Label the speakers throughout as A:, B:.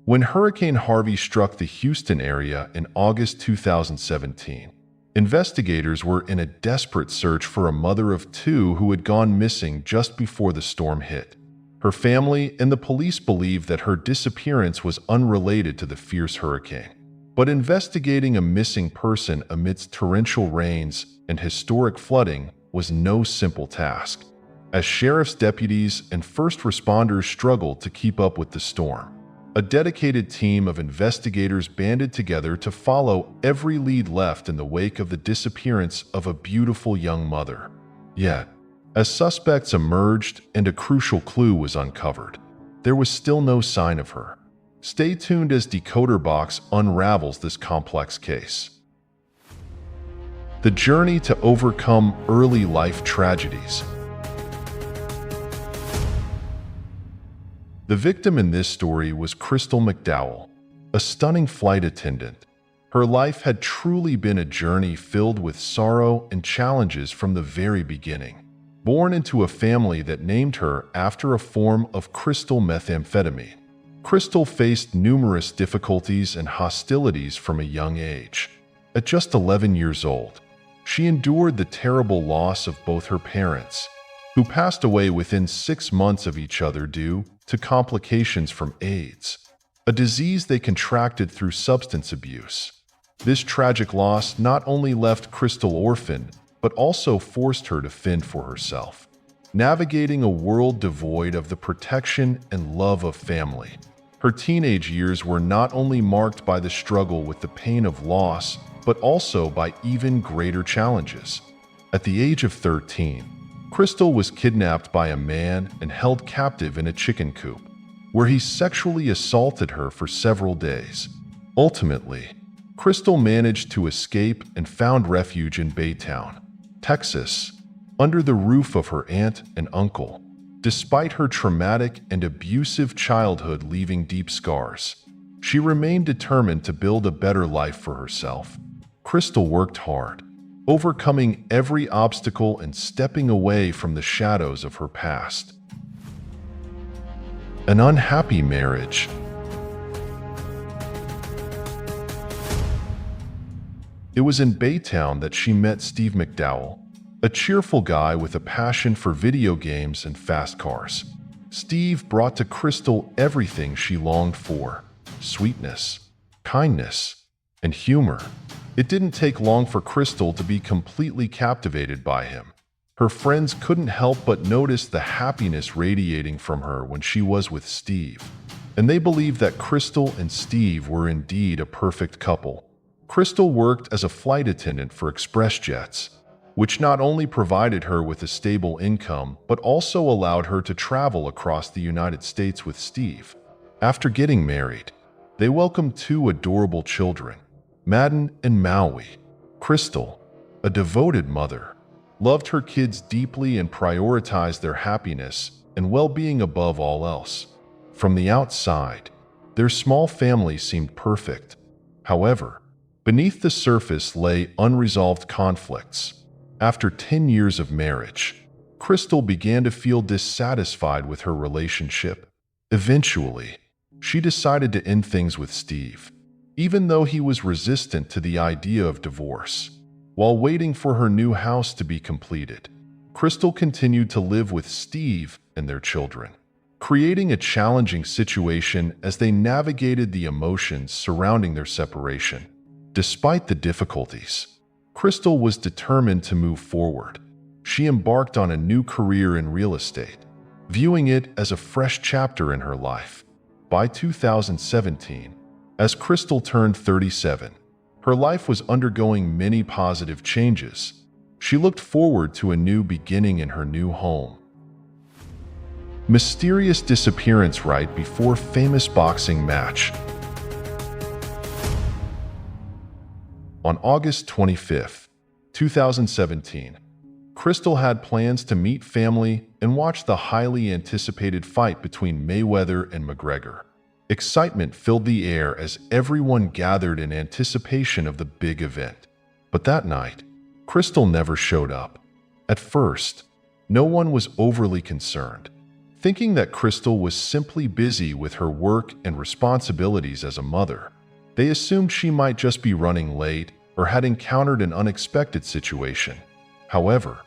A: When Hurricane Harvey struck the Houston area in August 2017, investigators were in a desperate search for a mother of two who had gone missing just before the storm hit. Her family and the police believed that her disappearance was unrelated to the fierce hurricane. But investigating a missing person amidst torrential rains and historic flooding was no simple task, as sheriff's deputies and first responders struggled to keep up with the storm. A dedicated team of investigators banded together to follow every lead left in the wake of the disappearance of a beautiful young mother. Yet, as suspects emerged and a crucial clue was uncovered, there was still no sign of her. Stay tuned as Decoder Box unravels this complex case. The journey to overcome early life tragedies. The victim in this story was Crystal McDowell, a stunning flight attendant. Her life had truly been a journey filled with sorrow and challenges from the very beginning. Born into a family that named her after a form of crystal methamphetamine, Crystal faced numerous difficulties and hostilities from a young age. At just 11 years old, she endured the terrible loss of both her parents, who passed away within 6 months of each other due to complications from AIDS, a disease they contracted through substance abuse. This tragic loss not only left Crystal orphaned, but also forced her to fend for herself, navigating a world devoid of the protection and love of family. Her teenage years were not only marked by the struggle with the pain of loss, but also by even greater challenges. At the age of 13, Crystal was kidnapped by a man and held captive in a chicken coop, where he sexually assaulted her for several days. Ultimately, Crystal managed to escape and found refuge in Baytown, Texas, under the roof of her aunt and uncle. Despite her traumatic and abusive childhood leaving deep scars, she remained determined to build a better life for herself. Crystal worked hard, overcoming every obstacle and stepping away from the shadows of her past. An unhappy marriage. It was in Baytown that she met Steve McDowell, a cheerful guy with a passion for video games and fast cars. Steve brought to Crystal everything she longed for: sweetness, kindness, and humor. It didn't take long for Crystal to be completely captivated by him. Her friends couldn't help but notice the happiness radiating from her when she was with Steve, and they believed that Crystal and Steve were indeed a perfect couple. Crystal worked as a flight attendant for express jets, which not only provided her with a stable income, but also allowed her to travel across the United States with Steve. After getting married, they welcomed 2 adorable children, Madden and Maui. Crystal, a devoted mother, loved her kids deeply and prioritized their happiness and well-being above all else. From the outside, their small family seemed perfect. However, beneath the surface lay unresolved conflicts. After 10 years of marriage, Crystal began to feel dissatisfied with her relationship. Eventually, she decided to end things with Steve, even though he was resistant to the idea of divorce. While waiting for her new house to be completed, Crystal continued to live with Steve and their children, creating a challenging situation as they navigated the emotions surrounding their separation. Despite the difficulties, Crystal was determined to move forward. She embarked on a new career in real estate, viewing it as a fresh chapter in her life. By 2017, as Crystal turned 37, her life was undergoing many positive changes. She looked forward to a new beginning in her new home. Mysterious disappearance right before famous boxing match. On August 25, 2017, Crystal had plans to meet family and watch the highly anticipated fight between Mayweather and McGregor. Excitement filled the air as everyone gathered in anticipation of the big event. But that night, Crystal never showed up. At first, no one was overly concerned, Thinking that Crystal was simply busy with her work and responsibilities as a mother, they assumed she might just be running late or had encountered an unexpected situation. However,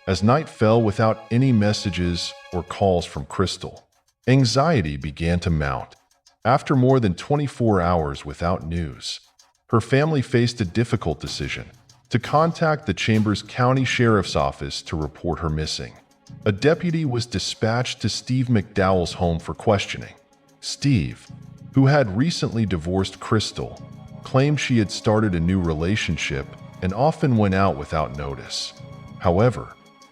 A: as night fell without any messages or calls from Crystal, anxiety began to mount. After more than 24 hours without news, her family faced a difficult decision: to contact the Chambers County Sheriff's Office to report her missing. A deputy was dispatched to Steve McDowell's home for questioning. Steve, who had recently divorced Crystal, claimed she had started a new relationship and often went out without notice. However,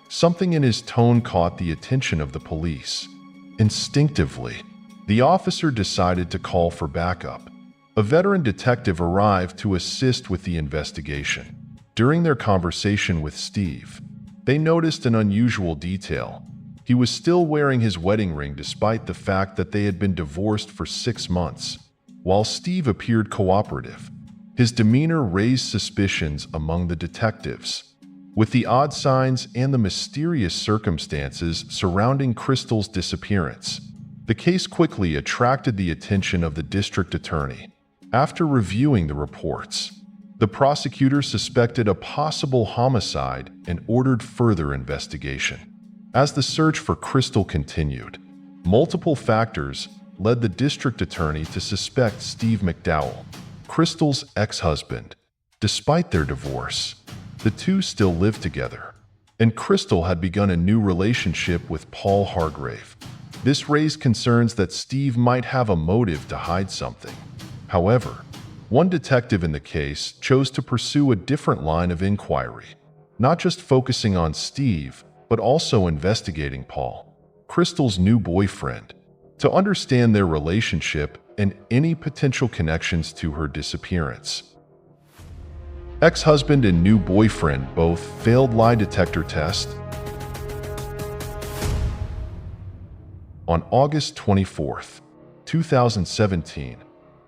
A: something in his tone caught the attention of the police. Instinctively, the officer decided to call for backup. A veteran detective arrived to assist with the investigation. During their conversation with Steve, they noticed an unusual detail. He was still wearing his wedding ring despite the fact that they had been divorced for 6 months. While Steve appeared cooperative, his demeanor raised suspicions among the detectives. With the odd signs and the mysterious circumstances surrounding Crystal's disappearance, the case quickly attracted the attention of the district attorney. After reviewing the reports, the prosecutor suspected a possible homicide and ordered further investigation. As the search for Crystal continued, multiple factors led the district attorney to suspect Steve McDowell, Crystal's ex-husband. Despite their divorce, the two still lived together, and Crystal had begun a new relationship with Paul Hargrave. This raised concerns that Steve might have a motive to hide something. However, one detective in the case chose to pursue a different line of inquiry, not just focusing on Steve, but also investigating Paul, Crystal's new boyfriend, to understand their relationship and any potential connections to her disappearance. Ex-husband and new boyfriend both failed lie detector test. On August 24, 2017,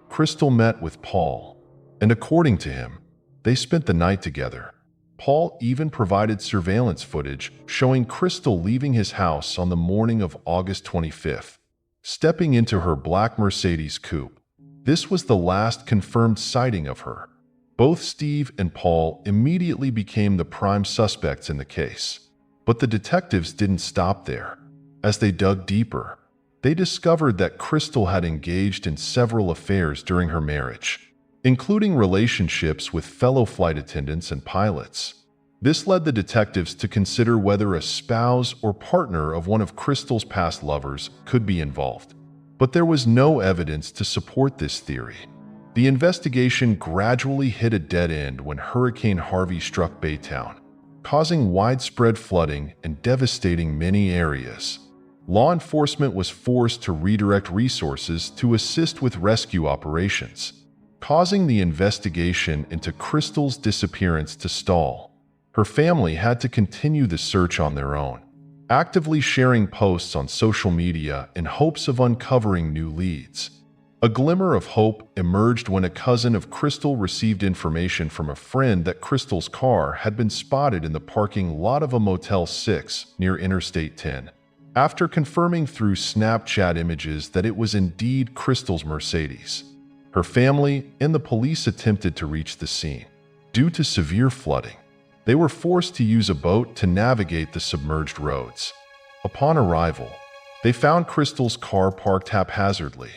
A: Crystal met with Paul, and according to him, they spent the night together. Paul even provided surveillance footage showing Crystal leaving his house on the morning of August 25th, stepping into her black Mercedes coupe. This was the last confirmed sighting of her. Both Steve and Paul immediately became the prime suspects in the case. But the detectives didn't stop there. As they dug deeper, they discovered that Crystal had engaged in several affairs during her marriage, including relationships with fellow flight attendants and pilots. This led the detectives to consider whether a spouse or partner of one of Crystal's past lovers could be involved. But there was no evidence to support this theory. The investigation gradually hit a dead end when Hurricane Harvey struck Baytown, causing widespread flooding and devastating many areas. Law enforcement was forced to redirect resources to assist with rescue operations, causing the investigation into Crystal's disappearance to stall. Her family had to continue the search on their own, actively sharing posts on social media in hopes of uncovering new leads. A glimmer of hope emerged when a cousin of Crystal received information from a friend that Crystal's car had been spotted in the parking lot of a Motel 6 near Interstate 10. After confirming through Snapchat images that it was indeed Crystal's Mercedes, her family and the police attempted to reach the scene. Due to severe flooding, they were forced to use a boat to navigate the submerged roads. Upon arrival, they found Crystal's car parked haphazardly,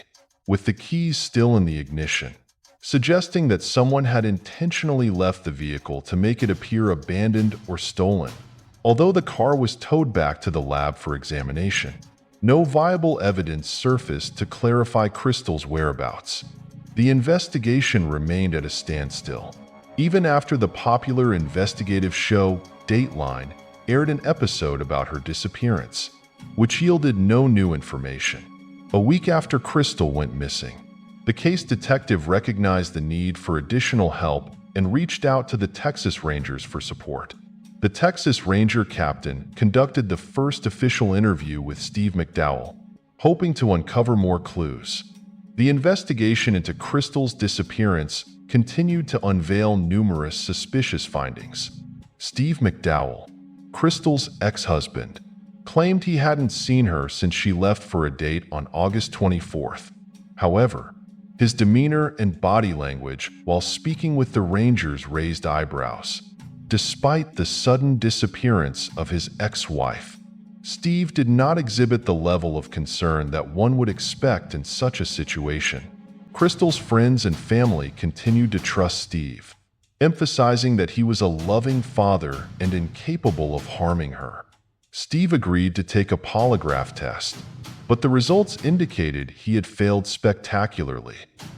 A: with the keys still in the ignition, suggesting that someone had intentionally left the vehicle to make it appear abandoned or stolen. Although the car was towed back to the lab for examination, no viable evidence surfaced to clarify Crystal's whereabouts. The investigation remained at a standstill, even after the popular investigative show Dateline aired an episode about her disappearance, which yielded no new information. A week after Crystal went missing, the case detective recognized the need for additional help and reached out to the Texas Rangers for support. The Texas Ranger captain conducted the first official interview with Steve McDowell, hoping to uncover more clues. The investigation into Crystal's disappearance continued to unveil numerous suspicious findings. Steve McDowell, Crystal's ex-husband, claimed he hadn't seen her since she left for a date on August 24th. However, his demeanor and body language while speaking with the Rangers raised eyebrows. Despite the sudden disappearance of his ex-wife, Steve did not exhibit the level of concern that one would expect in such a situation. Crystal's friends and family continued to trust Steve, emphasizing that he was a loving father and incapable of harming her. Steve agreed to take a polygraph test, but the results indicated he had failed spectacularly,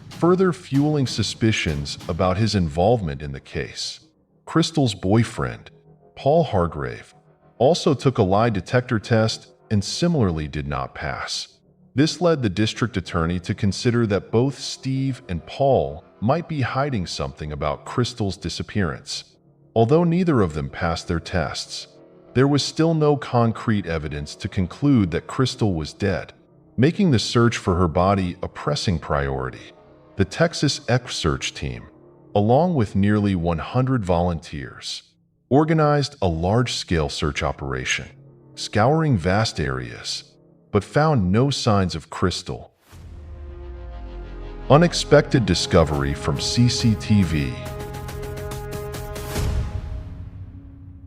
A: further fueling suspicions about his involvement in the case. Crystal's boyfriend, Paul Hargrave, also took a lie detector test and similarly did not pass. This led the district attorney to consider that both Steve and Paul might be hiding something about Crystal's disappearance. Although neither of them passed their tests, there was still no concrete evidence to conclude that Crystal was dead, making the search for her body a pressing priority. The Texas Search Team, along with nearly 100 volunteers, organized a large-scale search operation, scouring vast areas, but found no signs of Crystal. Unexpected discovery from CCTV.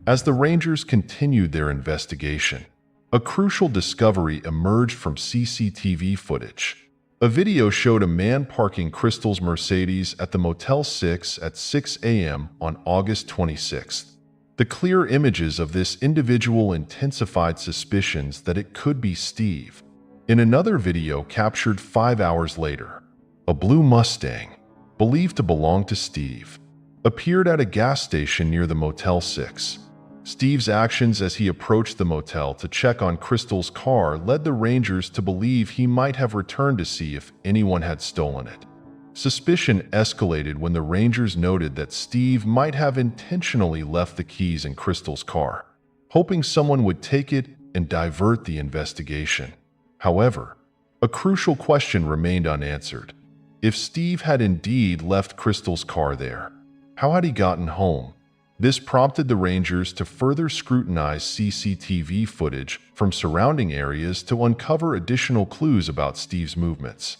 A: As the Rangers continued their investigation, a crucial discovery emerged from CCTV footage. A video showed a man parking Crystal's Mercedes at the Motel 6 at 6 a.m. on August 26th. The clear images of this individual intensified suspicions that it could be Steve. In another video captured 5 hours later, a blue Mustang, believed to belong to Steve, appeared at a gas station near the Motel 6. Steve's actions as he approached the motel to check on Crystal's car led the Rangers to believe he might have returned to see if anyone had stolen it. Suspicion escalated when the Rangers noted that Steve might have intentionally left the keys in Crystal's car, hoping someone would take it and divert the investigation. However, a crucial question remained unanswered. If Steve had indeed left Crystal's car there, how had he gotten home? This prompted the Rangers to further scrutinize CCTV footage from surrounding areas to uncover additional clues about Steve's movements.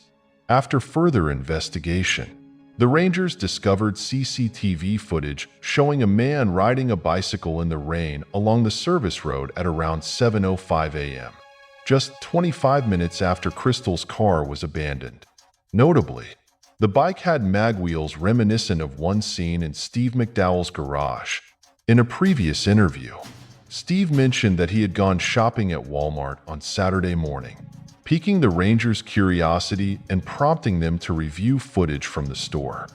A: After further investigation, the Rangers discovered CCTV footage showing a man riding a bicycle in the rain along the service road at around 7:05 a.m., just 25 minutes after Crystal's car was abandoned. Notably, the bike had mag wheels reminiscent of one seen in Steve McDowell's garage. In a previous interview, Steve mentioned that he had gone shopping at Walmart on Saturday morning, piquing the Rangers' curiosity and prompting them to review footage from the store.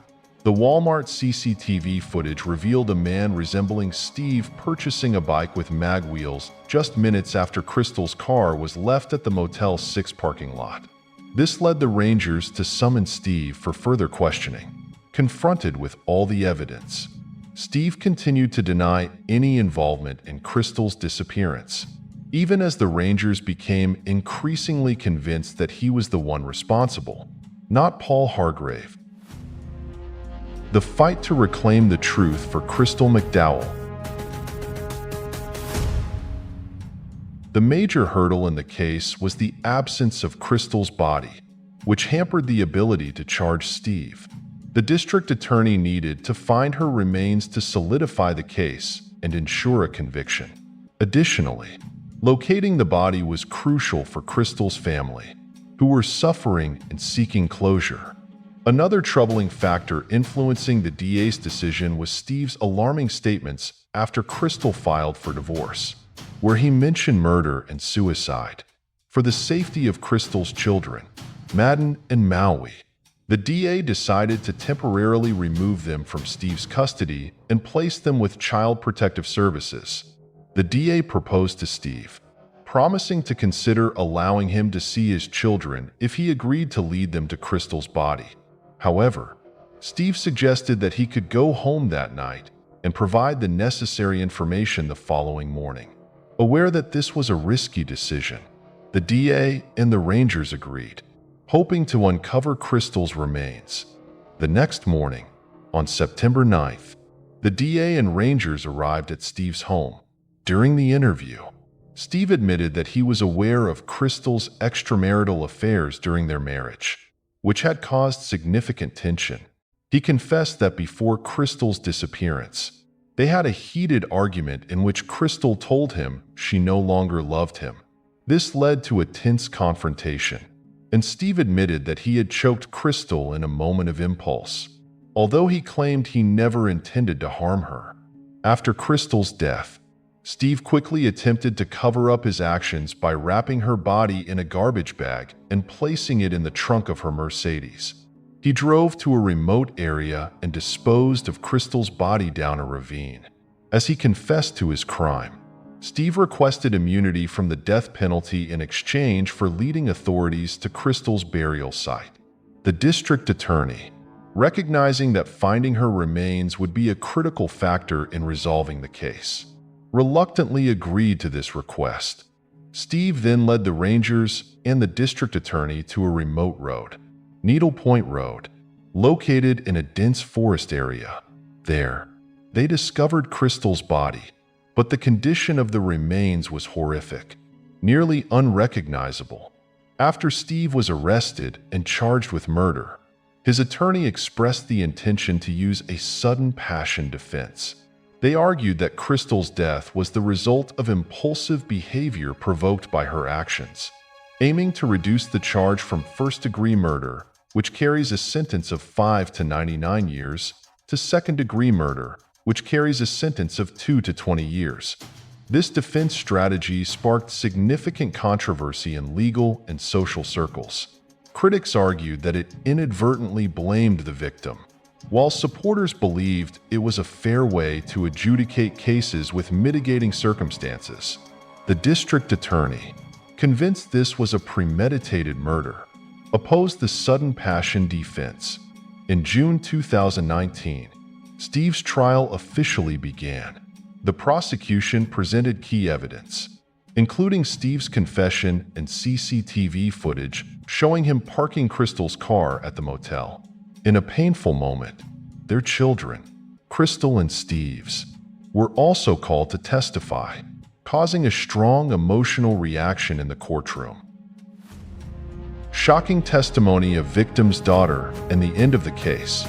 A: The Walmart CCTV footage revealed a man resembling Steve purchasing a bike with mag wheels just minutes after Crystal's car was left at the Motel 6 parking lot. This led the Rangers to summon Steve for further questioning. Confronted with all the evidence, Steve continued to deny any involvement in Crystal's disappearance, even as the Rangers became increasingly convinced that he was the one responsible, not Paul Hargrave. The fight to reclaim the truth for Crystal McDowell. The major hurdle in the case was the absence of Crystal's body, which hampered the ability to charge Steve. The district attorney needed to find her remains to solidify the case and ensure a conviction. Additionally, locating the body was crucial for Crystal's family, who were suffering and seeking closure. Another troubling factor influencing the DA's decision was Steve's alarming statements after Crystal filed for divorce, where he mentioned murder and suicide. For the safety of Crystal's children, Madden and Maui, the DA decided to temporarily remove them from Steve's custody and place them with Child Protective Services. The DA proposed to Steve, promising to consider allowing him to see his children if he agreed to lead them to Crystal's body. However, Steve suggested that he could go home that night and provide the necessary information the following morning. Aware that this was a risky decision, the DA and the Rangers agreed, hoping to uncover Crystal's remains. The next morning, on September 9th, the DA and Rangers arrived at Steve's home. During the interview, Steve admitted that he was aware of Crystal's extramarital affairs during their marriage, which had caused significant tension. He confessed that before Crystal's disappearance, they had a heated argument in which Crystal told him she no longer loved him. This led to a tense confrontation, and Steve admitted that he had choked Crystal in a moment of impulse, although he claimed he never intended to harm her. After Crystal's death, Steve quickly attempted to cover up his actions by wrapping her body in a garbage bag and placing it in the trunk of her Mercedes. He drove to a remote area and disposed of Crystal's body down a ravine. As he confessed to his crime, Steve requested immunity from the death penalty in exchange for leading authorities to Crystal's burial site. The district attorney, recognizing that finding her remains would be a critical factor in resolving the case, reluctantly agreed to this request. Steve then led the rangers and the district attorney to a remote road, Needle Point Road, located in a dense forest area. There, they discovered Crystal's body, but the condition of the remains was horrific, nearly unrecognizable. After Steve was arrested and charged with murder, his attorney expressed the intention to use a sudden passion defense. They argued that Crystal's death was the result of impulsive behavior provoked by her actions, aiming to reduce the charge from first-degree murder, which carries a sentence of 5 to 99 years, to second-degree murder, which carries a sentence of 2 to 20 years. This defense strategy sparked significant controversy in legal and social circles. Critics argued that it inadvertently blamed the victim, while supporters believed it was a fair way to adjudicate cases with mitigating circumstances. The district attorney, convinced this was a premeditated murder, opposed the sudden passion defense. In June 2019, Steve's trial officially began. The prosecution presented key evidence, including Steve's confession and CCTV footage showing him parking Crystal's car at the motel. In a painful moment, their children, Crystal and Steve's, were also called to testify, causing a strong emotional reaction in the courtroom. Shocking testimony of victim's daughter and the end of the case.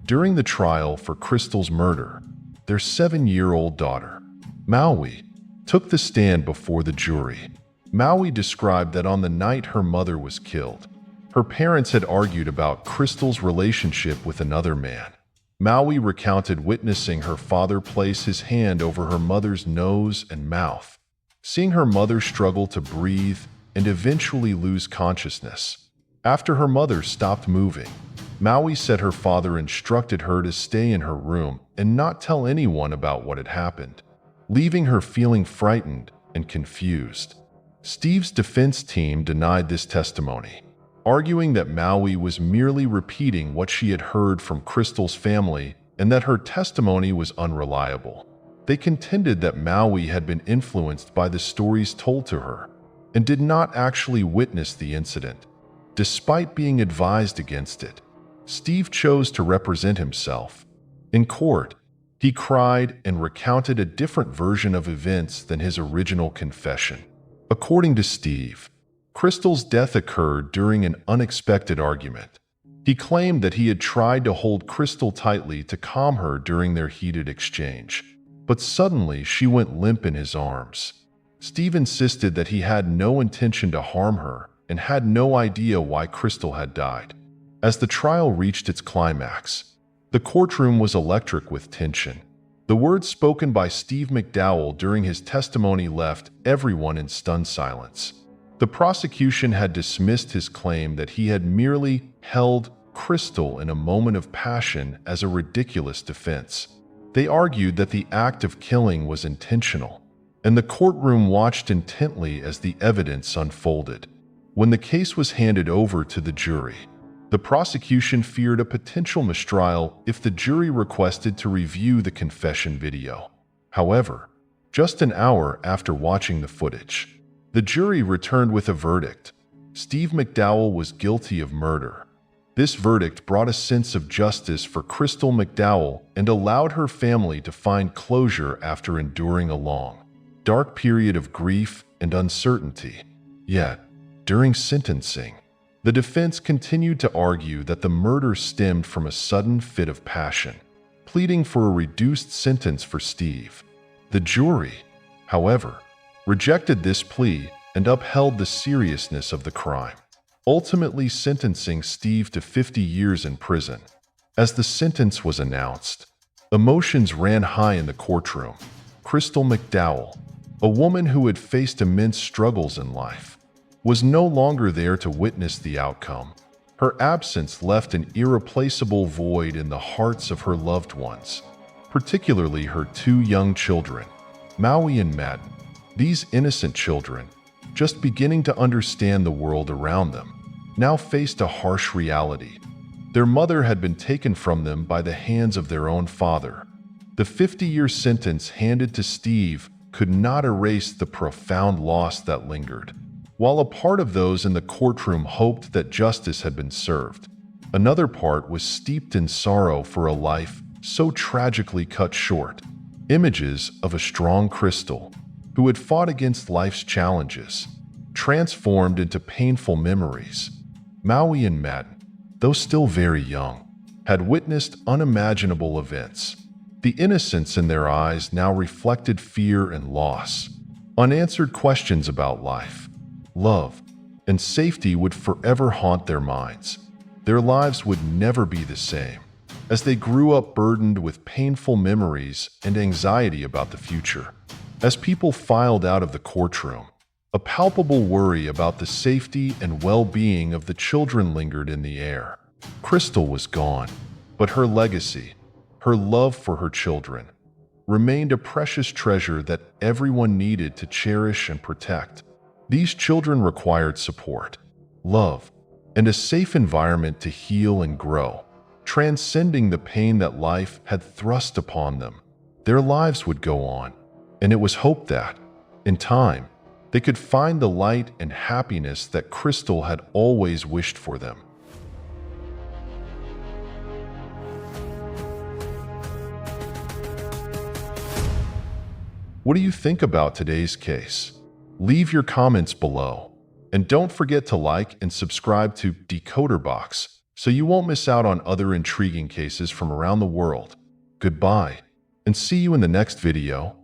A: During the trial for Crystal's murder, their 7-year-old daughter, Maui, took the stand before the jury. Maui described that on the night her mother was killed, her parents had argued about Crystal's relationship with another man. Maui recounted witnessing her father place his hand over her mother's nose and mouth, seeing her mother struggle to breathe and eventually lose consciousness. After her mother stopped moving, Maui said her father instructed her to stay in her room and not tell anyone about what had happened, leaving her feeling frightened and confused. Steve's defense team denied this testimony, arguing that Maui was merely repeating what she had heard from Crystal's family and that her testimony was unreliable. They contended that Maui had been influenced by the stories told to her and did not actually witness the incident. Despite being advised against it, Steve chose to represent himself. In court, he cried and recounted a different version of events than his original confession. According to Steve, Crystal's death occurred during an unexpected argument. He claimed that he had tried to hold Crystal tightly to calm her during their heated exchange, but suddenly she went limp in his arms. Steve insisted that he had no intention to harm her and had no idea why Crystal had died. As the trial reached its climax, the courtroom was electric with tension. The words spoken by Steve McDowell during his testimony left everyone in stunned silence. The prosecution had dismissed his claim that he had merely held Crystal in a moment of passion as a ridiculous defense. They argued that the act of killing was intentional, and the courtroom watched intently as the evidence unfolded. When the case was handed over to the jury, the prosecution feared a potential mistrial if the jury requested to review the confession video. However, just an hour after watching the footage, the jury returned with a verdict. Steve McDowell was guilty of murder. This verdict brought a sense of justice for Crystal McDowell and allowed her family to find closure after enduring a long, dark period of grief and uncertainty. Yet, during sentencing, the defense continued to argue that the murder stemmed from a sudden fit of passion, pleading for a reduced sentence for Steve. The jury, however, rejected this plea and upheld the seriousness of the crime, ultimately sentencing Steve to 50 years in prison. As the sentence was announced, emotions ran high in the courtroom. Crystal McDowell, a woman who had faced immense struggles in life, was no longer there to witness the outcome. Her absence left an irreplaceable void in the hearts of her loved ones, particularly her two young children, Maui and Madden. These innocent children, just beginning to understand the world around them, now faced a harsh reality. Their mother had been taken from them by the hands of their own father. The 50-year sentence handed to Steve could not erase the profound loss that lingered. While a part of those in the courtroom hoped that justice had been served, another part was steeped in sorrow for a life so tragically cut short. Images of a strong Crystal, who had fought against life's challenges, transformed into painful memories. Maui and Madden, though still very young, had witnessed unimaginable events. The innocence in their eyes now reflected fear and loss. Unanswered questions about life, love, and safety would forever haunt their minds. Their lives would never be the same, as they grew up burdened with painful memories and anxiety about the future. As people filed out of the courtroom, a palpable worry about the safety and well-being of the children lingered in the air. Crystal was gone, but her legacy, her love for her children, remained a precious treasure that everyone needed to cherish and protect. These children required support, love, and a safe environment to heal and grow, transcending the pain that life had thrust upon them. Their lives would go on, and it was hoped that, in time, they could find the light and happiness that Crystal had always wished for them. What do you think about today's case? Leave your comments below. And don't forget to like and subscribe to Decoder Box so you won't miss out on other intriguing cases from around the world. Goodbye, and see you in the next video.